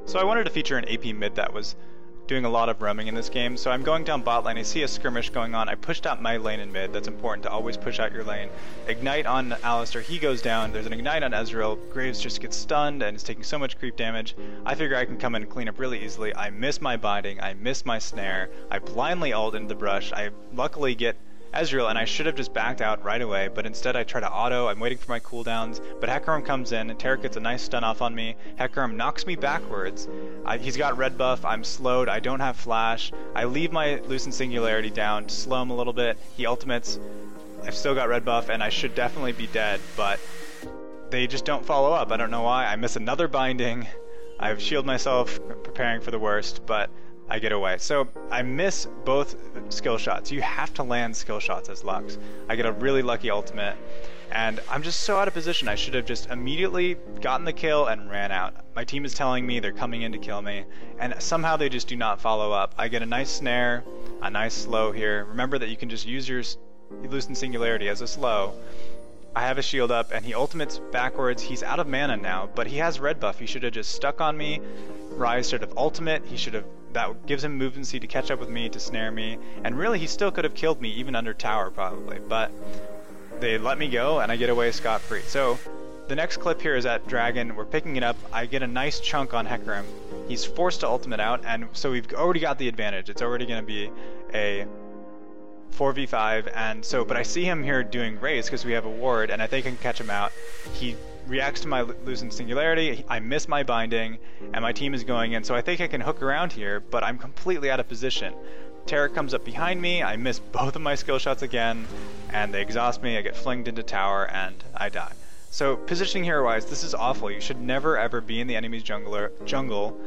So I wanted to feature an AP mid that was doing a lot of roaming in this game, so I'm going down bot lane, I see a skirmish going on, I pushed out my lane in mid. That's important to always push out your lane. Ignite on Alistar, he goes down, there's an ignite on Ezreal, Graves just gets stunned and is taking so much creep damage. I figure I can come in and clean up really easily. I miss my binding, I miss my snare, I blindly ult into the brush, I luckily get Ezreal, and I should have just backed out right away, but instead I try to auto. I'm waiting for my cooldowns, but Hecarim comes in, and Taric gets a nice stun off on me. Hecarim knocks me backwards. He's got red buff, I'm slowed, I don't have flash. I leave my Lucent Singularity down to slow him a little bit. He ultimates. I've still got red buff, and I should definitely be dead, but they just don't follow up. I don't know why. I miss another binding. I've shielded myself, preparing for the worst, but I get away. So I miss both skill shots. You have to land skill shots as Lux. I get a really lucky ultimate, and I'm just so out of position. I should have just immediately gotten the kill and ran out. My team is telling me they're coming in to kill me, and somehow they just do not follow up. I get a nice snare, a nice slow here. Remember that you can just use your Lucent Singularity as a slow. I have a shield up, and he ultimates backwards. He's out of mana now, but he has red buff. He should have just stuck on me. Rise should have ultimate. He should have. That gives him movemency to catch up with me, to snare me, and really he still could have killed me even under tower probably, but they let me go and I get away scot-free. So the next clip here is at Dragon. We're picking it up. I get a nice chunk on Hecarim. He's forced to ultimate out, and so we've already got the advantage. It's already going to be a 4v5, and so, but I see him here doing raise because we have a ward, and I think I can catch him out. He reacts to my Lucent Singularity, I miss my binding, and my team is going in, so I think I can hook around here, but I'm completely out of position. Taric comes up behind me, I miss both of my skill shots again, and they exhaust me, I get flinged into tower, and I die. So positioning hero-wise, this is awful. You should never ever be in the enemy's jungle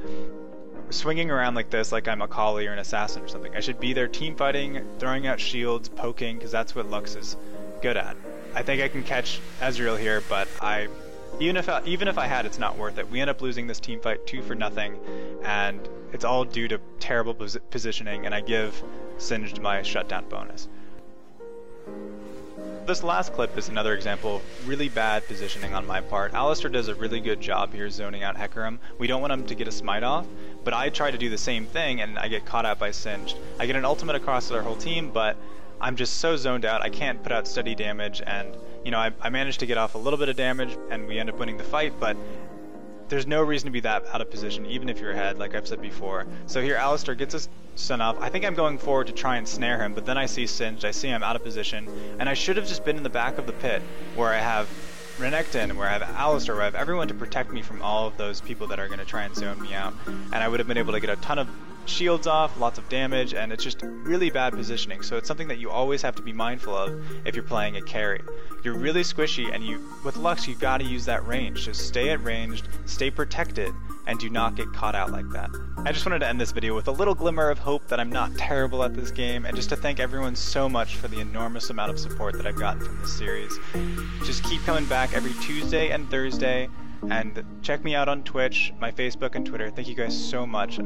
swinging around like this like I'm a Kali or an assassin or something. I should be there team fighting, throwing out shields, poking, because that's what Lux is good at. I think I can catch Ezreal here, but even if I had, it's not worth it. We end up losing this team fight 2-0, and it's all due to terrible positioning, and I give Singed my shutdown bonus. This last clip is another example of really bad positioning on my part. Alistar does a really good job here zoning out Hecarim. We don't want him to get a smite off, but I try to do the same thing and I get caught out by Singed. I get an ultimate across their whole team, but I'm just so zoned out, I can't put out steady damage, and you know, I managed to get off a little bit of damage and we end up winning the fight, but there's no reason to be that out of position, even if you're ahead, like I've said before. So here Alistar gets his stun off. I think I'm going forward to try and snare him, but then I see Singed, I see I'm out of position, and I should have just been in the back of the pit, where I have Renekton, where I have Alistar, where I have everyone to protect me from all of those people that are going to try and zone me out, and I would have been able to get a ton of shields off, lots of damage, and it's just really bad positioning. So it's something that you always have to be mindful of if you're playing a carry. You're really squishy, and with Lux you've got to use that range. Just stay at ranged, stay protected, and do not get caught out like that. I just wanted to end this video with a little glimmer of hope that I'm not terrible at this game, and just to thank everyone so much for the enormous amount of support that I've gotten from this series. Just keep coming back every Tuesday and Thursday, and check me out on Twitch, my Facebook, and Twitter. Thank you guys so much.